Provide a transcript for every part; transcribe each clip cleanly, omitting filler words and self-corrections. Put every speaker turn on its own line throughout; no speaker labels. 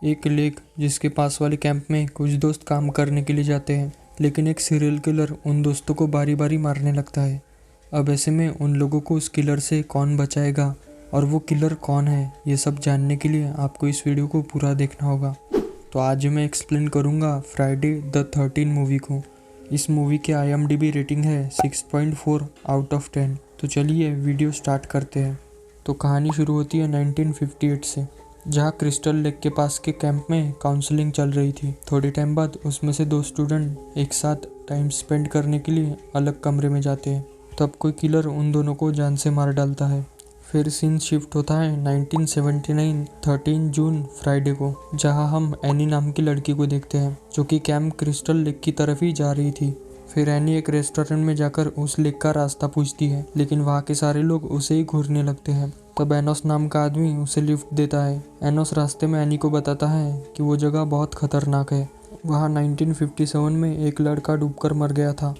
एक लेक जिसके पास वाले कैंप में कुछ दोस्त काम करने के लिए जाते हैं, लेकिन एक सीरियल किलर उन दोस्तों को बारी बारी मारने लगता है। अब ऐसे में उन लोगों को उस किलर से कौन बचाएगा और वो किलर कौन है, ये सब जानने के लिए आपको इस वीडियो को पूरा देखना होगा। तो आज मैं एक्सप्लेन करूँगा फ्राइडे द 13 मूवी को। इस मूवी के IMDb रेटिंग है 6.4 आउट ऑफ 10। तो चलिए वीडियो स्टार्ट करते हैं। तो कहानी शुरू होती है 1958 से, जहाँ क्रिस्टल लेक के पास के कैंप में काउंसलिंग चल रही थी। थोड़े टाइम बाद उसमें से 2 स्टूडेंट एक साथ टाइम स्पेंड करने के लिए अलग कमरे में जाते हैं। तब कोई किलर उन दोनों को जान से मार डालता है। फिर सीन शिफ्ट होता है 1979 13 जून फ्राइडे को, जहां हम एनी नाम की लड़की को देखते हैं जो कि कैंप क्रिस्टल लेक की तरफ ही जा रही थी। फिर एनी एक रेस्टोरेंट में जाकर उस लेक का रास्ता पूछती है, लेकिन वहाँ के सारे लोग उसे ही घूरने लगते हैं। तब एनोस नाम का आदमी उसे लिफ्ट देता है। एनोस रास्ते में एनी को बताता है कि वो जगह बहुत खतरनाक है। वहाँ 1957 में एक लड़का डूबकर मर गया था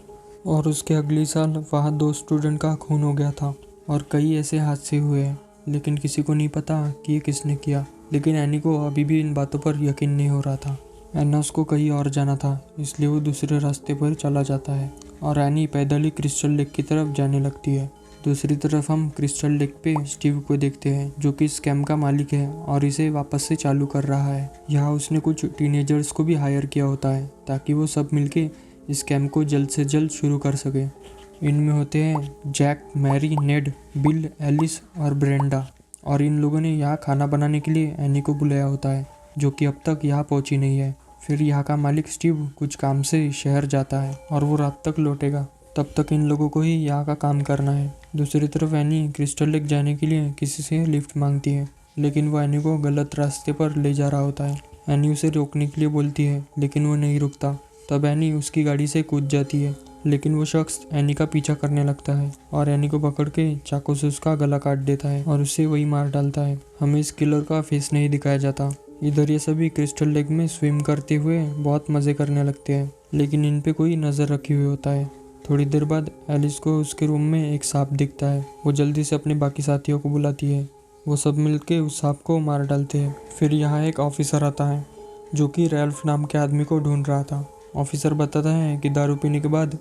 और उसके अगले साल वहाँ 2 स्टूडेंट का खून हो गया था और कई ऐसे हादसे हुए हैं, लेकिन किसी को नहीं पता कि ये किसने किया। लेकिन एनी को अभी भी इन बातों पर यकीन नहीं हो रहा था। एनोस को कहीं और जाना था, इसलिए वो दूसरे रास्ते पर चला जाता है और एनी पैदल ही क्रिस्टल लेक की तरफ जाने लगती है। दूसरी तरफ हम क्रिस्टल लेक पे स्टीव को देखते हैं, जो कि इस कैंप का मालिक है और इसे वापस से चालू कर रहा है। यहाँ उसने कुछ टीनेजर्स को भी हायर किया होता है ताकि वो सब मिलके इस कैंप को जल्द से जल्द शुरू कर सके। इनमें होते हैं जैक, मैरी, नेड, बिल, एलिस और ब्रेंडा। और इन लोगों ने यहाँ खाना बनाने के लिए एनी को बुलाया होता है, जो कि अब तक यहाँ पहुँची नहीं है। फिर यहाँ का मालिक स्टीव कुछ काम से शहर जाता है और वो रात तक लौटेगा। तब तक इन लोगों को ही यहाँ का काम करना है। दूसरी तरफ एनी क्रिस्टल लेक जाने के लिए किसी से लिफ्ट मांगती है, लेकिन वो एनी को गलत रास्ते पर ले जा रहा होता है। एनी उसे रोकने के लिए बोलती है, लेकिन वो नहीं रुकता। तब एनी उसकी गाड़ी से कूद जाती है, लेकिन वो शख्स एनी का पीछा करने लगता है और एनी को पकड़ के चाकू से उसका गला काट देता है और उसे वही मार डालता है। हमें इस किलर का फेस नहीं दिखाया जाता। इधर ये सभी क्रिस्टल लेक में स्विम करते हुए बहुत मज़े करने लगते हैं, लेकिन इन पे कोई नज़र रखी हुई होता है। थोड़ी देर बाद एलिस को उसके रूम में एक सांप दिखता है। वो जल्दी से अपने बाकी साथियों को बुलाती है। वो सब मिलके उस सांप को मार डालते हैं। फिर यहाँ एक ऑफिसर आता है जो कि रैल्फ नाम के आदमी को ढूंढ रहा था। ऑफिसर बताता है कि दारू पीने के बाद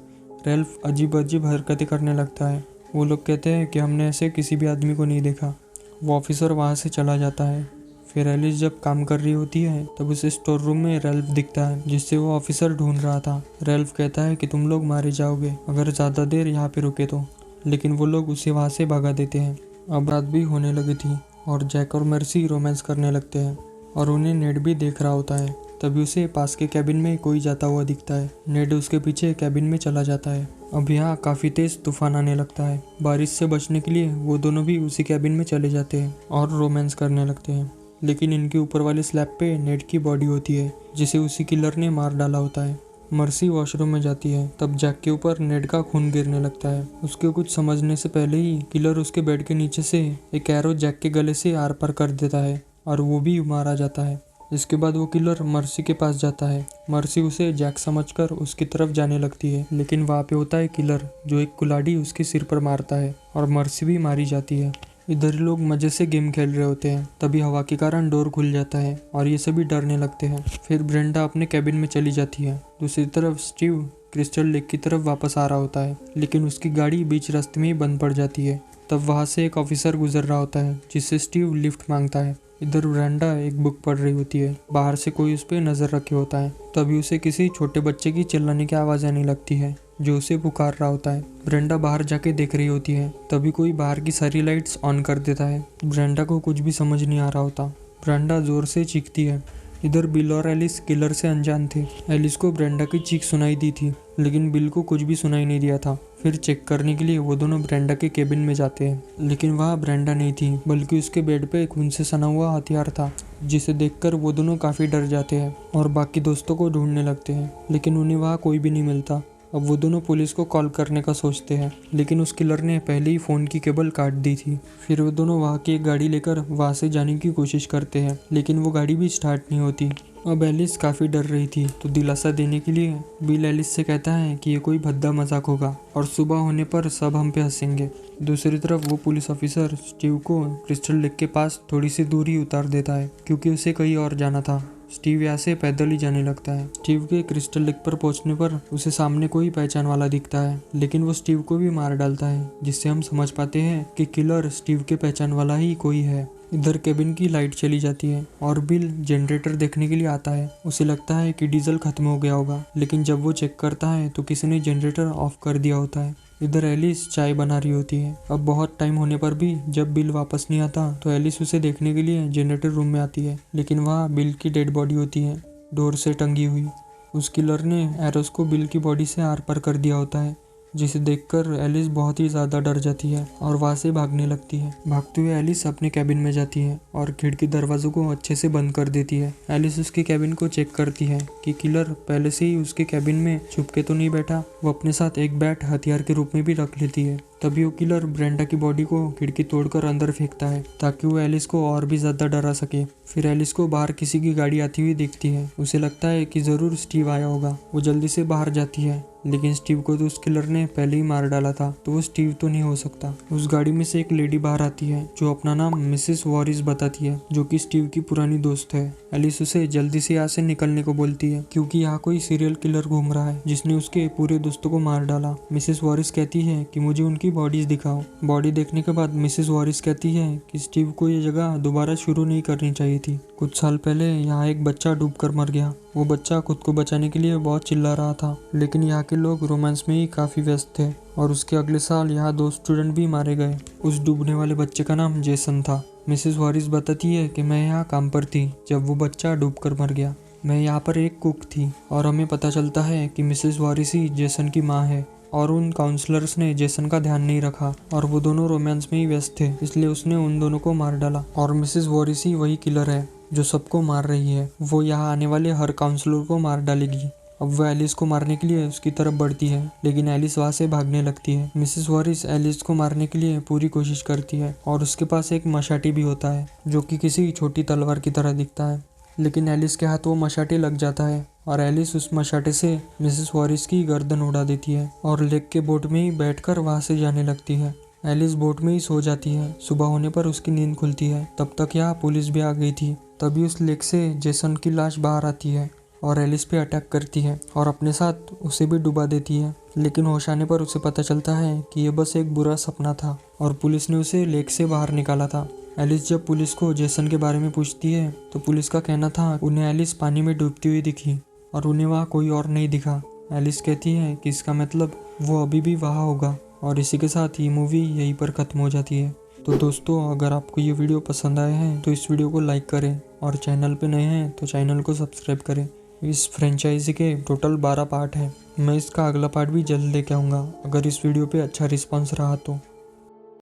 रैल्फ अजीब अजीब हरकतें करने लगता है। वो लोग कहते हैं कि हमने ऐसे किसी भी आदमी को नहीं देखा। वो ऑफिसर वहाँ से चला जाता है। फिर एलिस जब काम कर रही होती है तब उसे स्टोर रूम में रैल्फ दिखता है, जिससे वो ऑफिसर ढूंढ रहा था। रैल्फ कहता है कि तुम लोग मारे जाओगे अगर ज़्यादा देर यहाँ पे रुके तो, लेकिन वो लोग उसे वहाँ से भगा देते हैं। अब रात भी होने लगी थी और जैक और मर्सी रोमांस करने लगते हैं और उन्हें नेड भी देख रहा होता है। तभी उसे पास के कैबिन में कोई जाता हुआ दिखता है। नेड उसके पीछे कैबिन में चला जाता है। अब यहाँ काफ़ी तेज़ तूफान आने लगता है। बारिश से बचने के लिए वो दोनों भी उसी कैबिन में चले जाते हैं और रोमांस करने लगते हैं, लेकिन इनके ऊपर वाले स्लैब पे नेड की बॉडी होती है, जिसे उसी किलर ने मार डाला होता है। मर्सी वॉशरूम में जाती है। तब जैक के ऊपर नेड का खून गिरने लगता है। उसके कुछ समझने से पहले ही किलर उसके बेड के नीचे से एक एरो जैक के गले से आर पार कर देता है और वो भी मारा जाता है। इसके बाद वो किलर मर्सी के पास जाता है। मर्सी उसे जैक समझकर उसकी तरफ जाने लगती है, लेकिन वहाँ पे होता है किलर, जो एक कुल्हाड़ी उसके सिर पर मारता है और मर्सी भी मारी जाती है। इधर लोग मजे से गेम खेल रहे होते हैं। तभी हवा के कारण डोर खुल जाता है और ये सभी डरने लगते हैं। फिर ब्रेंडा अपने कैबिन में चली जाती है। दूसरी तरफ स्टीव क्रिस्टल लेक की तरफ वापस आ रहा होता है, लेकिन उसकी गाड़ी बीच रास्ते में ही बंद पड़ जाती है। तब वहाँ से एक ऑफिसर गुजर रहा होता है, जिससे स्टीव लिफ्ट मांगता है। इधर ब्रेंडा एक बुक पढ़ रही होती है। बाहर से कोई उस पर नज़र रखे होता है। तभी उसे किसी छोटे बच्चे की चिल्लाने की आवाज़ आने लगती है, जो उसे पुकार रहा होता है। ब्रेंडा बाहर जाके देख रही होती है। तभी कोई बाहर की सारी लाइट्स ऑन कर देता है। ब्रेंडा को कुछ भी समझ नहीं आ रहा होता। ब्रेंडा जोर से चीखती है। इधर बिल और एलिस किलर से अनजान थे। एलिस को ब्रेंडा की चीख सुनाई दी थी, लेकिन बिल को कुछ भी सुनाई नहीं दिया था। फिर चेक करने के लिए वो दोनों ब्रेंडा के केबिन में जाते हैं, लेकिन वहाँ ब्रेंडा नहीं थी, बल्कि उसके बेड पे खून से सना हुआ हथियार था, जिसे देखकर वो दोनों काफ़ी डर जाते हैं और बाकी दोस्तों को ढूंढने लगते हैं, लेकिन उन्हें वहाँ कोई भी नहीं मिलता। अब वो दोनों पुलिस को कॉल करने का सोचते हैं, लेकिन उस किलर ने पहले ही फ़ोन की केबल काट दी थी। फिर वो दोनों वहाँ की एक गाड़ी लेकर वहाँ से जाने की कोशिश करते हैं, लेकिन वो गाड़ी भी स्टार्ट नहीं होती। अब एलिस काफ़ी डर रही थी, तो दिलासा देने के लिए बिल एलिस से कहता है कि ये कोई भद्दा मजाक होगा और सुबह होने पर सब हम पे हंसेंगे। दूसरी तरफ वो पुलिस ऑफिसर स्टीव को क्रिस्टल लेक के पास थोड़ी सी दूर ही उतार देता है क्योंकि उसे कहीं और जाना था। स्टीव यहाँ से पैदल ही जाने लगता है। स्टीव के क्रिस्टल लेक पर पहुंचने पर उसे सामने कोई पहचान वाला दिखता है, लेकिन वो स्टीव को भी मार डालता है, जिससे हम समझ पाते हैं कि किलर स्टीव के पहचान वाला ही कोई है। इधर केबिन की लाइट चली जाती है और बिल जनरेटर देखने के लिए आता है। उसे लगता है कि डीजल खत्म हो गया होगा, लेकिन जब वो चेक करता है तो किसी ने जनरेटर ऑफ कर दिया होता है। इधर एलिस चाय बना रही होती है। अब बहुत टाइम होने पर भी जब बिल वापस नहीं आता तो एलिस उसे देखने के लिए जनरेटर रूम में आती है, लेकिन वहाँ बिल की डेड बॉडी होती है, डोर से टंगी हुई। उस किलर ने एरोस को बिल की बॉडी से आर पार कर दिया होता है, जिसे देखकर एलिस बहुत ही ज़्यादा डर जाती है और वहाँ से भागने लगती है। भागते हुए एलिस अपने कैबिन में जाती है और खिड़की दरवाजों को अच्छे से बंद कर देती है। एलिस उसके कैबिन को चेक करती है कि किलर पहले से ही उसके कैबिन में छुप के तो नहीं बैठा। वो अपने साथ एक बैट हथियार के रूप में भी रख लेती है। तभी वो किलर ब्रेंडा की बॉडी को खिड़की तोड़कर अंदर फेंकता है ताकि वो एलिस को और भी ज़्यादा डरा सके। फिर एलिस को बाहर किसी की गाड़ी आती हुई दिखती है। उसे लगता है कि ज़रूर स्टीव आया होगा। वो जल्दी से बाहर जाती है, लेकिन स्टीव को तो उस किलर ने पहले ही मार डाला था, तो वो स्टीव तो नहीं हो सकता। उस गाड़ी में से एक लेडी बाहर आती है जो अपना नाम मिसेस वॉरिस बताती है, जो कि स्टीव की पुरानी दोस्त है। एलिस उसे जल्दी से यहाँ से निकलने को बोलती है क्योंकि यहाँ कोई सीरियल किलर घूम रहा है जिसने उसके पूरे दोस्तों को मार डाला। मिसेस वॉरिस कहती है कि मुझे उनकी बॉडीज दिखाओ। बॉडी देखने के बाद मिसेस वॉरिस कहती है कि स्टीव को ये जगह दोबारा शुरू नहीं करनी चाहिए थी। कुछ साल पहले यहाँ एक बच्चा डूबकर मर गया। वो बच्चा खुद को बचाने के लिए बहुत चिल्ला रहा था, लेकिन यहाँ के लोग रोमांस में ही काफ़ी व्यस्त थे और उसके अगले साल यहाँ 2 स्टूडेंट भी मारे गए। उस डूबने वाले बच्चे का नाम जेसन था। मिसेस वॉरिस बताती है कि मैं यहाँ काम पर थी जब वो बच्चा डूबकर मर गया। मैं यहाँ पर एक कुक थी और हमें पता चलता है कि मिसेस वॉरिस ही जेसन की माँ है और उन काउंसलर्स ने जेसन का ध्यान नहीं रखा और वो दोनों रोमांस में ही व्यस्त थे, इसलिए उसने उन दोनों को मार डाला। और मिसेस वॉरिस ही वही किलर है जो सबको मार रही है। वो यहाँ आने वाले हर काउंसलर को मार डालेगी। अब वो एलिस को मारने के लिए उसकी तरफ बढ़ती है, लेकिन एलिस वहाँ से भागने लगती है। मिसेस वॉरिस एलिस को मारने के लिए पूरी कोशिश करती है और उसके पास एक मशाटी भी होता है जो कि किसी छोटी तलवार की तरह दिखता है, लेकिन एलिस के हाथ वो मशाटी लग जाता है और एलिस उस मशाटे से मिसेस वॉरिस की गर्दन उड़ा देती है और लेक के बोट में ही बैठकर वहाँ से जाने लगती है। एलिस बोट में ही सो जाती है। सुबह होने पर उसकी नींद खुलती है। तब तक यहाँ पुलिस भी आ गई थी। तभी उस लेक से जेसन की लाश बाहर आती है और एलिस पे अटैक करती है और अपने साथ उसे भी डुबा देती है, लेकिन होश आने पर उसे पता चलता है कि ये बस एक बुरा सपना था और पुलिस ने उसे लेक से बाहर निकाला था। एलिस जब पुलिस को जेसन के बारे में पूछती है तो पुलिस का कहना था उन्हें एलिस पानी में डूबती हुई दिखी और उन्हें वहाँ कोई और नहीं दिखा। एलिस कहती है कि इसका मतलब वो अभी भी वहाँ होगा और इसी के साथ ये मूवी यहीं पर ख़त्म हो जाती है। तो दोस्तों, अगर आपको ये वीडियो पसंद आया है तो इस वीडियो को लाइक करें और चैनल पे नए हैं तो चैनल को सब्सक्राइब करें। इस फ्रेंचाइजी के टोटल 12 पार्ट हैं। मैं इसका अगला पार्ट भी जल्द लेके आऊँगा अगर इस वीडियो पे अच्छा रिस्पॉन्स रहा तो।